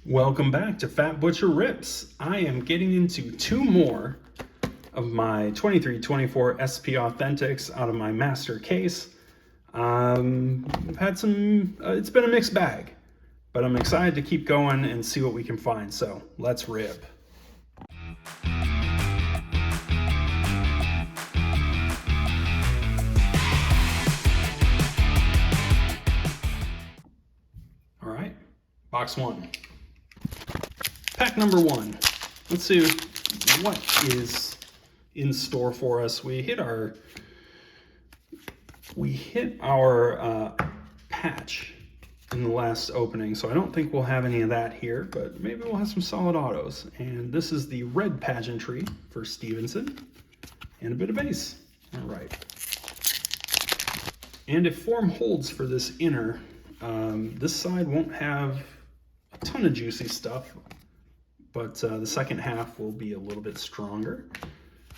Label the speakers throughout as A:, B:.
A: Welcome back to Fat Butcher Rips. I am getting into two more of my 23-24 SP Authentics out of my master case. I've had some, it's been a mixed bag, but I'm excited to keep going and see what we can find. So let's rip. All right, box one. Pack number one. Let's see what is in store for us. We hit our patch in the last opening, so I don't think we'll have any of that here, but maybe we'll have some solid autos. And this is the red pageantry for Stevenson and a bit of base. All right. And if form holds for this inner, this side won't have a ton of juicy stuff, but the second half will be a little bit stronger.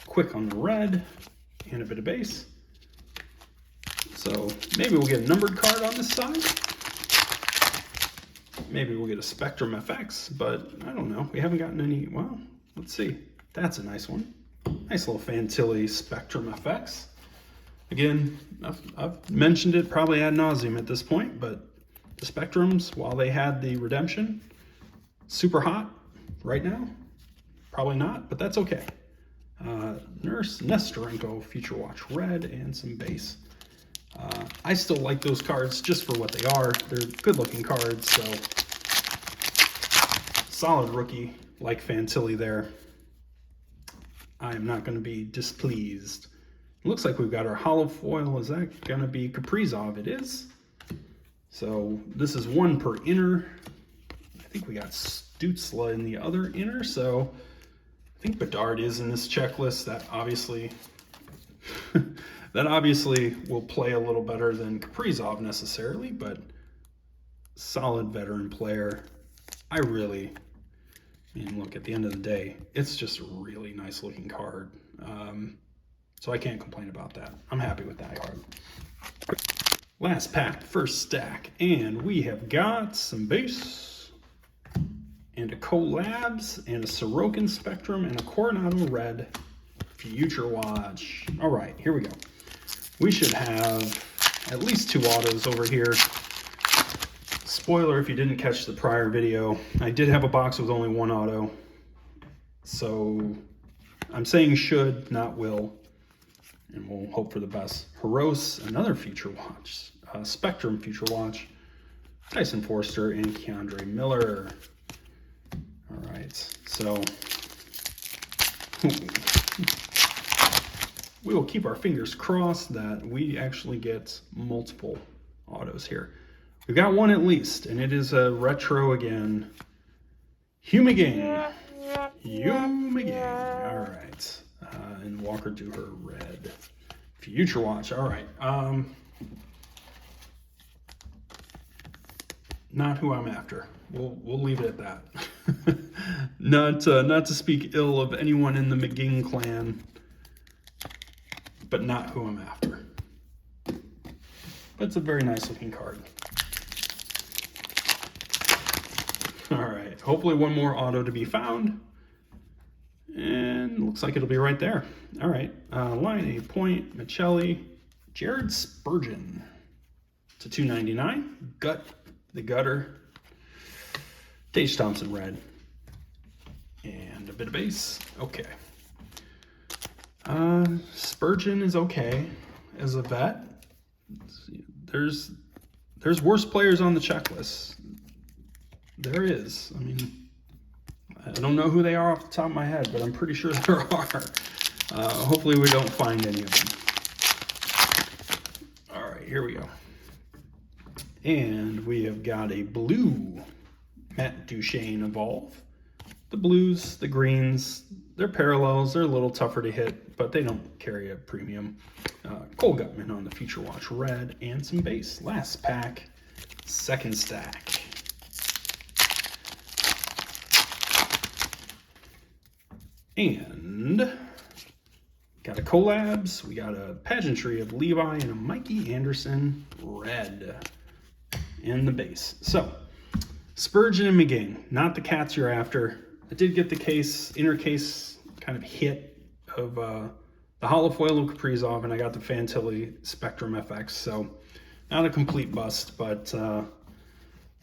A: Quick on the red and a bit of base. So maybe we'll get a numbered card on this side. Maybe we'll get a Spectrum FX, but I don't know. We haven't gotten any. Well, let's see. That's a nice one. Nice little Fantilli Spectrum FX. Again, I've mentioned it probably ad nauseum at this point, but the Spectrums, while they had the redemption, super hot right now. Probably not, but that's okay. Nurse Nestorenko Future Watch red and some base. I still like those cards just for what they are. They're good looking cards, so solid rookie like Fantilli there. I am not going to be displeased. It looks like we've got our hollow foil. Is that going to be Kaprizov? It is. So this is one per inner. I think we got Stutzla in the other inner, so I think Bedard is in this checklist. That obviously will play a little better than Kaprizov necessarily, but solid veteran player. I mean, look, at the end of the day, it's just a really nice looking card. So I can't complain about that. I'm happy with that card. Last pack, first stack, and we have got some base and a Collabs and a Sorokin Spectrum and a Coronado Red Future Watch. All right, here we go. We should have at least two autos over here. Spoiler if you didn't catch the prior video, I did have a box with only one auto. So I'm saying should, not will. And we'll hope for the best. Haros, another Future Watch. Spectrum Future Watch. Tyson Forster and Keandre Miller. All right, so we will keep our fingers crossed that we actually get multiple autos here. We've got one at least, and it is a retro again. Humigang. All right. And Walker Duher red. Future Watch. All right. Not who I'm after. We'll leave it at that. Not to speak ill of anyone in the McGing clan, but not who I'm after. But it's a very nice looking card. All right. Hopefully one more auto to be found. And looks like it'll be right there. All right, line A point, Michelli, Jared Spurgeon to 299. The gutter, Tage Thompson red, and a bit of base. Okay. Spurgeon is okay as a vet. There's worse players on the checklist. There is. I mean, I don't know who they are off the top of my head, but I'm pretty sure there are. Hopefully we don't find any of them. All right, here we go. And we have got a blue Matt Duchene Evolve. The blues, the greens, they're parallels. They're a little tougher to hit, but they don't carry a premium. Cole Gutman on the Future Watch red and some base. Last pack, second stack. And got a Collabs, we got a pageantry of Levi and a Mikey Anderson red in the base. So Spurgeon and McGing, not the cats you're after. I did get the case, inner case kind of hit of the holofoil of Kaprizov, and I got the Fantilli Spectrum FX, so not a complete bust, but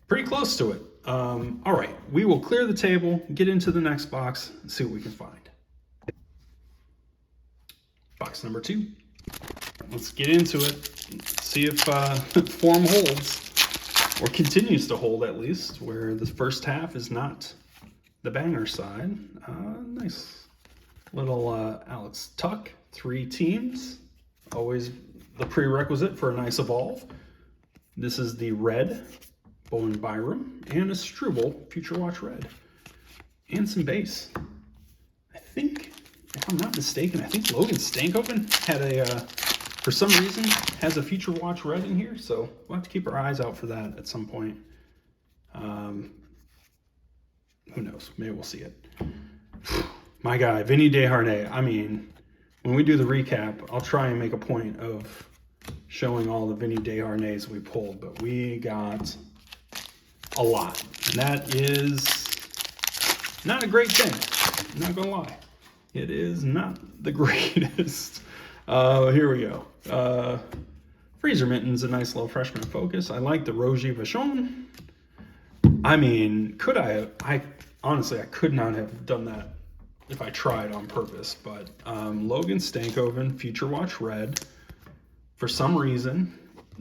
A: pretty close to it. All right, we will clear the table, get into the next box, and see what we can find. Box number 2. Let's get into it. See if form holds, or continues to hold at least, where the first half is not the banger side. Nice little Alex Tuck, 3 teams. Always the prerequisite for a nice evolve. This is the red, Bowen Byram, and a Struble, Future Watch red. And some base. I think, if I'm not mistaken, I think Logan Stankoven had a, for some reason, has a Future Watch red in here, so we'll have to keep our eyes out for that at some point. Who knows? Maybe we'll see it. My guy, Vinny Desharnais. I mean, when we do the recap, I'll try and make a point of showing all the Vinny Desharnais we pulled, but we got a lot. And that is not a great thing. I'm not gonna lie. It is not the greatest. Here we go. Freezer Mitten's a nice little freshman focus. I like the Roger Vachon. I mean, could I honestly, I could not have done that if I tried on purpose, but Logan Stankoven, Future Watch red, for some reason,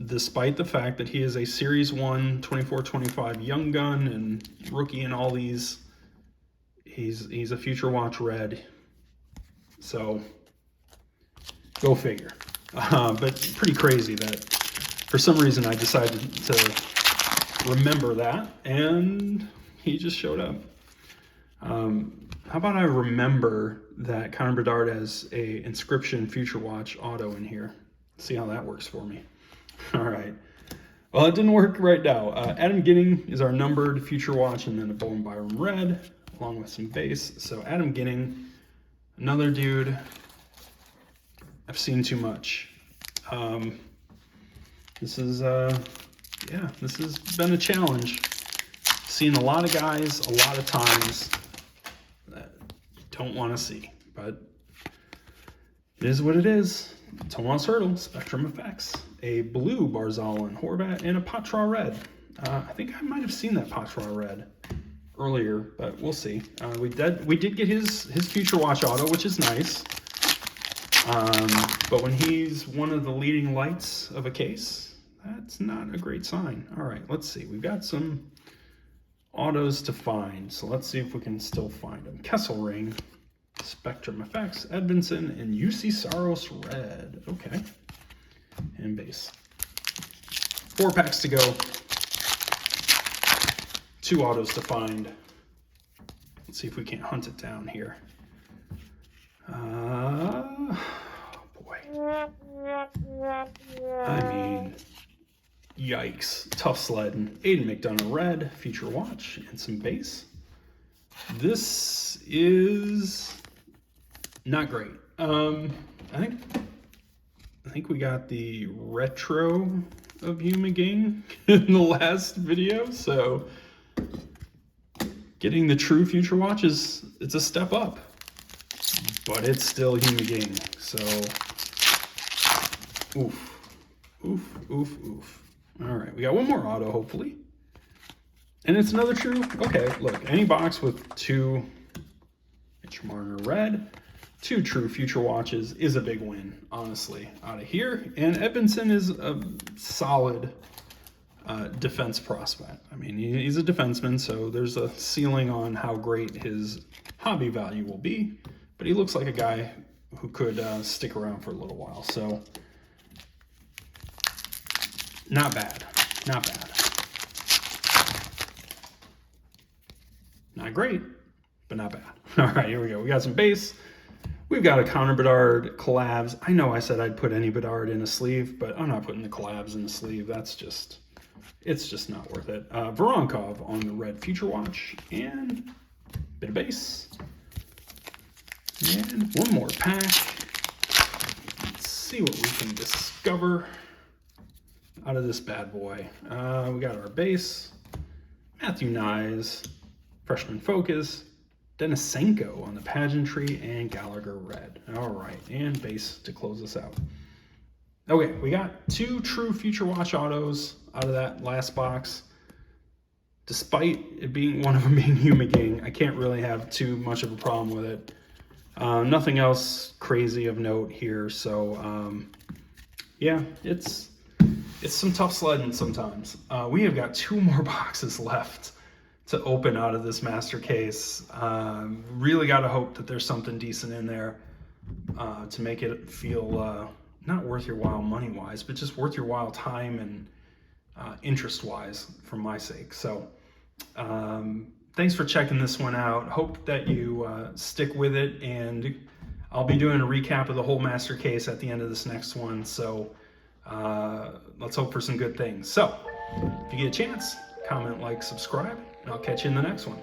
A: despite the fact that he is a Series 1 24-25 young gun and rookie in all these, he's a Future Watch red. So go figure. But pretty crazy that for some reason I decided to remember that, and he just showed up. How about I remember that Connor Bedard has a Inscription Future Watch auto in here? See how that works for me. All right. Well, it didn't work right now. Adam Ginning is our numbered Future Watch, and then a Bowen Byram red, along with some base. So Adam Ginning, another dude I've seen too much. This is, yeah, this has been a challenge. Seen a lot of guys, a lot of times, that you don't want to see, but it is what it is. Tomas Hurdle, Spectrum Effects, a blue Barzal and Horvat, and a Patra red. I think I might have seen that Patra red earlier, but we'll see. We did get his Future Watch auto, which is nice. But when he's one of the leading lights of a case, that's not a great sign. All right, let's see. We've got some autos to find, so let's see if we can still find them. Kesselring, Spectrum Effects, Edvinson, and UC Saros red. Okay, and base. 4 packs to go. 2 autos to find. Let's see if we can't hunt it down here. Oh boy. I mean, yikes. Tough sledding. Aiden McDonough red, Future Watch, and some base. This is not great. I think we got the retro of Hugh McGing in the last video, so getting the true Future Watch it's a step up. But it's still Hugh McGing, so oof, oof, oof, oof. All right, we got one more auto, hopefully. And it's another true. Okay, look, any box with 2 Mitch Marner red, 2 true Future Watches is a big win, honestly, out of here. And Edvinson is a solid defense prospect. I mean, he's a defenseman, so there's a ceiling on how great his hobby value will be. But he looks like a guy who could stick around for a little while. So, not bad. Not bad. Not great, but not bad. All right, here we go. We got some base. We've got a Connor Bedard collabs. I know I said I'd put any Bedard in a sleeve, but I'm not putting the collabs in a sleeve. That's just, it's just not worth it. Voronkov on the red Future Watch, and a bit of base. And one more pack. Let's see what we can discover out of this bad boy. We got our base. Matthew Nyes, Freshman Focus, Denisenko on the Pageantry, and Gallagher Red. All right, and base to close us out. Okay, we got 2 true Future Watch autos out of that last box. Despite it being one of them being Humigang, I can't really have too much of a problem with it. Nothing else crazy of note here, so yeah, it's some tough sledding sometimes. We have got 2 more boxes left to open out of this master case. Really got to hope that there's something decent in there to make it feel not worth your while money-wise, but just worth your while time and interest-wise for my sake. So thanks for checking this one out. Hope that you stick with it, and I'll be doing a recap of the whole master case at the end of this next one. So let's hope for some good things. So if you get a chance, comment, like, subscribe, and I'll catch you in the next one.